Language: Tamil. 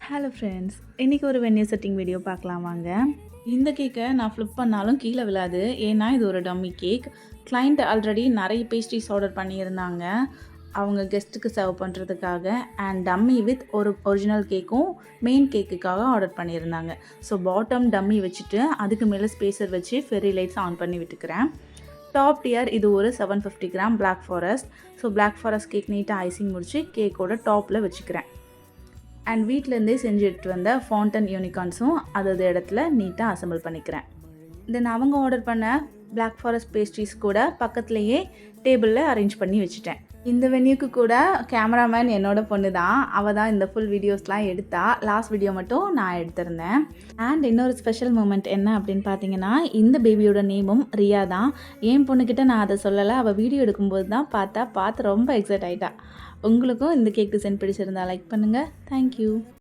ஹலோ ஃப்ரெண்ட்ஸ், இன்றைக்கி ஒரு வென்யூ செட்டிங் வீடியோ பார்க்கலாம் வாங்க. இந்த கேக்கை நான் ஃப்ளிப் பண்ணாலும் கீழே விழாது, ஏன்னா இது ஒரு டம்மி கேக். கிளைண்ட் ஆல்ரெடி நிறைய பேஸ்ட்ரிஸ் ஆர்டர் பண்ணியிருந்தாங்க அவங்க கெஸ்ட்டுக்கு சர்வ் பண்ணுறதுக்காக. அண்ட் டம்மி வித் ஒரு ஒரிஜினல் கேக்கும் மெயின் கேக்குக்காக ஆர்டர் பண்ணியிருந்தாங்க. ஸோ பாட்டம் டம்மி வச்சுட்டு அதுக்கு மேலே ஸ்பேசர் வச்சு ஃபெரி லைட்ஸ் ஆன் பண்ணி விட்டுக்கிறேன். டாப் டியர் இது ஒரு 750 gram black forest. So black forest cake நீட்டாக ஐசிங் முடித்து கேக்கோட டாப்பில் வச்சுக்கிறேன். அண்ட் வீட்டிலேருந்தே செஞ்சு எடுத்துகிட்டு வந்த ஃபாண்டன் யூனிகார்ன்ஸும் அது இடத்துல நீட்டாக அசம்பிள் பண்ணிக்கிறேன். தென் அவங்க ஆர்டர் பண்ண பிளாக் ஃபாரஸ்ட் பேஸ்ட்ரிஸ் கூட பக்கத்துலேயே டேபிளில் அரேஞ்ச் பண்ணி வச்சுட்டேன். இந்த வென்யூக்கு கூட கேமராமேன் என்னோட பொண்ணு தான். அவள் தான் இந்த ஃபுல் வீடியோஸ்லாம் எடுத்தா. லாஸ்ட் வீடியோ மட்டும் நான் எடுத்திருந்தேன். அண்ட் இன்னொரு ஸ்பெஷல் மூமெண்ட் என்ன அப்படின்னு பார்த்தீங்கன்னா, இந்த பேபியோட நேமும் ரியா தான். என் பொண்ணுக்கிட்ட நான் அதை சொல்லலை, அவள் வீடியோ எடுக்கும்போது தான் பார்த்து ரொம்ப எக்ஸைட் ஆகிட்டா. உங்களுக்கும் இந்த கேக் டிசைன் பிடிச்சிருந்தா லைக் பண்ணுங்கள். தேங்க்யூ.